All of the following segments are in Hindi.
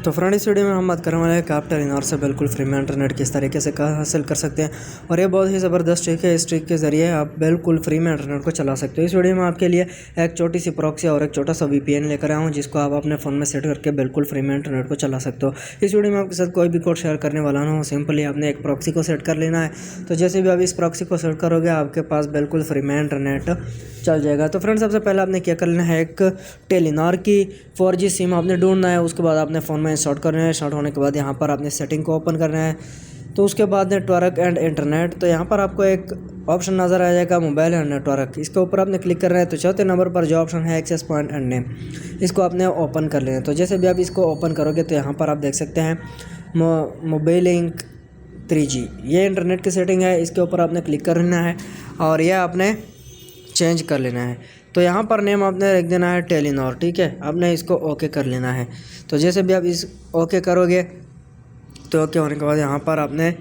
तो फ्रेंड इस वीडियो में हम बात करने वाले हैं कि आप टेलीनॉर से बिल्कुल फ्री में इंटरनेट किस तरीके से हासिल कर सकते हैं और ये बहुत ही ज़बरदस्त ट्रिक है। इस ट्रिक के ज़रिए आप बिल्कुल फ्री में इंटरनेट को चला सकते हो। इस वीडियो में आपके लिए एक छोटी सी प्रॉक्सी और एक छोटा सा VPN लेकर आया हूँ जिसको आप अपने फ़ोन में सेट करके बिल्कुल फ्री में इंटरनेट को चला सकते हो। इस वीडियो में आपके साथ कोई भी कोड शेयर करने वाला ना हो, सिंपली आपने एक प्रॉक्सी को सेट कर लेना है। तो जैसे भी आप इस प्रॉक्सी को सेट करोगे आपके पास बिल्कुल फ्री में इंटरनेट चल जाएगा। तो फ्रेंड सबसे पहले आपने क्या कर लेना है, एक टेलीनॉर की 4G सिम आपने ढूंढना है। उसके बाद आपने फ़ोन में इंस्टॉल करना है। इंस्टॉल होने के बाद यहाँ पर आपने सेटिंग को ओपन करना है। तो उसके बाद नेटवर्क एंड इंटरनेट, तो यहाँ पर आपको एक ऑप्शन नज़र आ जाएगा मोबाइल एंड नेटवर्क। इसके ऊपर आपने क्लिक करना है। तो चौथे नंबर पर जो ऑप्शन है एक्सेस पॉइंट एंड नेम, इसको आपने ओपन कर लेना है। तो जैसे भी आप इसको ओपन करोगे तो यहाँ पर आप देख सकते हैं मोबाइल लिंक 3G, ये इंटरनेट की सेटिंग है। इसके ऊपर आपने क्लिक करना है और यह आपने चेंज कर लेना है। तो यहाँ पर नेम आपने रख देना है टेलीनॉर, ठीक है। आपने इसको ओके कर लेना है। तो जैसे भी आप इस ओके करोगे तो ओके होने के बाद यहाँ पर आपने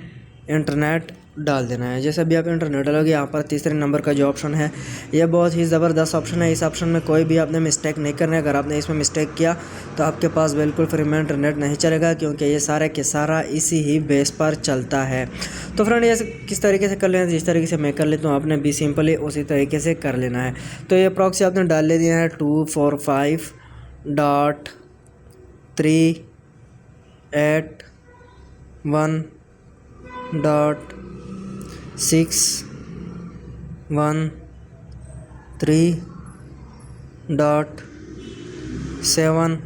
इंटरनेट डाल देना है। जैसे भी आप इंटरनेट डालोगे यहाँ पर तीसरे नंबर का जो ऑप्शन है ये बहुत ही ज़बरदस्त ऑप्शन है। इस ऑप्शन में कोई भी आपने मिस्टेक नहीं करना है। अगर आपने इसमें मिस्टेक किया तो आपके पास बिल्कुल फ्री में इंटरनेट नहीं चलेगा, क्योंकि ये सारा के सारा इसी ही बेस पर चलता है। तो फ्रेंड ये किस तरीके से कर लेना है, जिस तरीके से मैं कर लेता हूँ आपने भी सिंपली उसी तरीके से कर लेना है। तो ये प्रॉक्सी आपने डाल ले दिया है 245.3.613.7।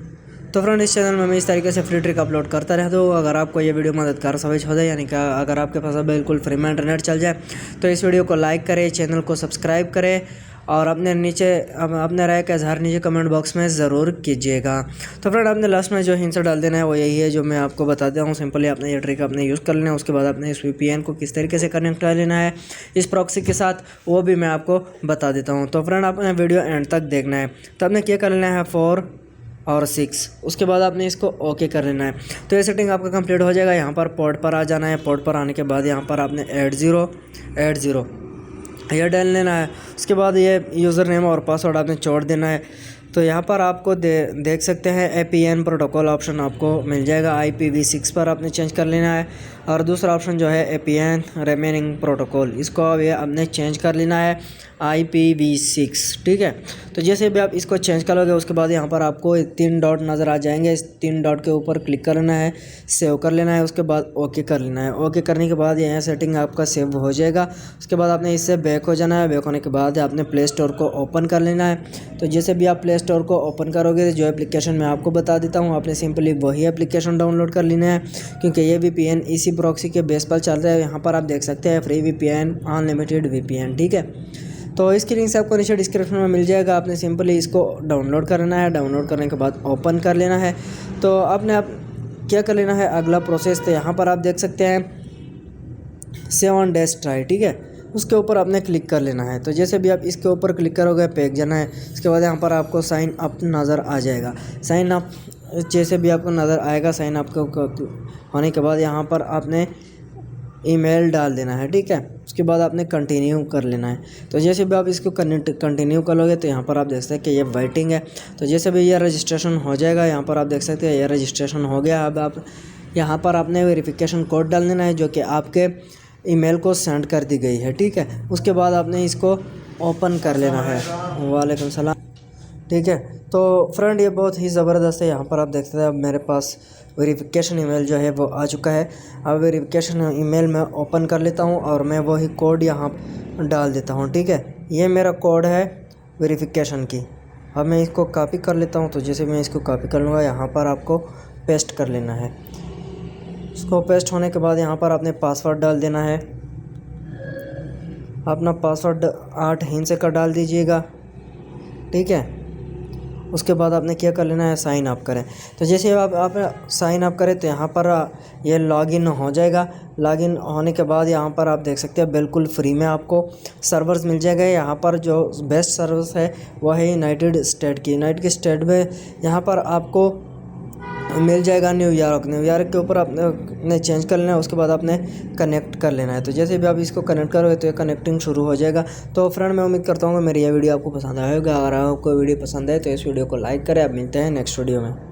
तो फ्रेंड इस चैनल में मैं इस तरीके से फ्री ट्रिक अपलोड करता रहता हूँ। अगर आपको ये वीडियो मददगार साबित हो जाए, यानी कि अगर आपके पास बिल्कुल फ्री में इंटरनेट चल जाए, तो इस वीडियो को लाइक करें, चैनल को सब्सक्राइब करें और अपने राय का इजहार नीचे कमेंट बॉक्स में ज़रूर कीजिएगा। तो फ्रेंड आपने लास्ट में जो हिंट डाल देना है वो यही है जो मैं आपको बताता हूँ। सिंपली आपने ये ट्रिक आपने यूज़ कर लेना है। उसके बाद आपने इस VPN को किस तरीके से कनेक्ट कर लेना है इस प्रॉक्सी के साथ, वो भी मैं आपको बता देता हूँ। तो फ्रेंड आपने वीडियो एंड तक देखना है। तो आपने क्या कर लेना है 4 और 6, उसके बाद आपने इसको ओके कर लेना है। तो ये सेटिंग आपका कंप्लीट हो जाएगा। यहाँ पर पोर्ट पर आ जाना है। पोर्ट पर आने के बाद यहाँ पर आपने 8080 यह डाल लेना है। उसके बाद ये यूज़र नेम और पासवर्ड आपने छोड़ देना है। तो यहाँ पर आपको देख सकते हैं APN प्रोटोकॉल ऑप्शन आपको मिल जाएगा। IPv6 पर आपने चेंज कर लेना है। और दूसरा ऑप्शन जो है APN रिमेनिंग प्रोटोकॉल, इसको अब ये आपने चेंज कर लेना है IPv6, ठीक है। तो जैसे भी आप इसको चेंज करोगे उसके बाद यहाँ पर आपको 3 डॉट नज़र आ जाएंगे। इस 3 डॉट के ऊपर क्लिक कर लेना है, सेव कर लेना है। उसके बाद ओके कर लेना है। ओके करने के बाद यह सेटिंग आपका सेव हो जाएगा। उसके बाद आपने इससे बैक हो जाना है। बैक होने के बाद आपने प्ले स्टोर को ओपन कर लेना है। तो जैसे भी आप प्ले स्टोर को ओपन करोगे जो एप्लीकेशन मैं आपको बता देता हूँ, आपने सिंपली वही एप्लीकेशन डाउनलोड कर लेना है, क्योंकि ये VPN इसी प्रॉक्सी के बेस पर चल रहा है। यहाँ पर आप देख सकते हैं फ्री VPN, अनलिमिटेड VPN, ठीक है। तो इसकी लिंक आपको नीचे डिस्क्रिप्शन में मिल जाएगा। आपने सिंपली इसको डाउनलोड करना है। डाउनलोड करने के बाद ओपन कर लेना है। तो आपने क्या कर लेना है अगला प्रोसेस, तो यहाँ पर आप देख सकते हैं 7 डेज ट्राई, ठीक है। उसके ऊपर आपने क्लिक कर लेना है। तो जैसे भी आप इसके ऊपर क्लिक करोगे पैक जाना है। उसके बाद यहाँ पर आपको साइन अप नज़र आ जाएगा। साइन अप जैसे भी आपको नज़र आएगा, साइन अप होने के बाद यहाँ पर आपने ईमेल डाल देना है, ठीक है। उसके बाद आपने कंटिन्यू कर लेना है। तो जैसे भी आप इसको कंटिन्यू करोगे तो यहाँ पर आप देख सकते हैं कि ये वेटिंग है। तो जैसे भी ये रजिस्ट्रेशन हो जाएगा, यहाँ पर आप देख सकते हैं ये रजिस्ट्रेशन हो गया। अब आप यहाँ पर आपने वेरिफिकेशन कोड डाल देना है जो कि आपके ईमेल को सेंड कर दी गई है, ठीक है। उसके बाद आपने इसको ओपन कर लेना है। वालेकुम सलाम, ठीक है। तो फ्रेंड ये बहुत ही ज़बरदस्त है। यहाँ पर आप देख सकते हैं अब मेरे पास वेरिफिकेशन ईमेल जो है वो आ चुका है। अब वेरिफिकेशन ईमेल मैं ओपन कर लेता हूँ और मैं वही कोड यहाँ डाल देता हूँ, ठीक है। ये मेरा कोड है वेरिफिकेशन की। अब मैं इसको कॉपी कर लेता हूँ। तो जैसे मैं इसको कॉपी कर लूँगा, यहाँ पर आपको पेस्ट कर लेना है। इसको पेस्ट होने के बाद यहाँ पर आपने पासवर्ड डाल देना है। अपना पासवर्ड 8 हिंसे का डाल दीजिएगा, ठीक है। उसके बाद आपने क्या कर लेना है, साइन अप करें। तो जैसे आप साइन अप करें तो यहाँ पर ये लॉगिन हो जाएगा। लॉगिन होने के बाद यहाँ पर आप देख सकते हैं बिल्कुल फ्री में आपको सर्वर्स मिल जाएगा। यहाँ पर जो बेस्ट सर्विस है वह है यूनाइटेड स्टेट में यहाँ पर आपको मिल जाएगा न्यूयॉर्क के ऊपर आपने चेंज कर लेना है। उसके बाद आपने कनेक्ट कर लेना है। तो जैसे भी आप इसको कनेक्ट करोगे तो ये कनेक्टिंग शुरू हो जाएगा। तो फ्रेंड मैं उम्मीद करता हूँ कि मेरी यह वीडियो आपको पसंद आएगा। अगर आपको वीडियो पसंद है तो इस वीडियो को लाइक करें। अब मिलते हैं नेक्स्ट वीडियो में।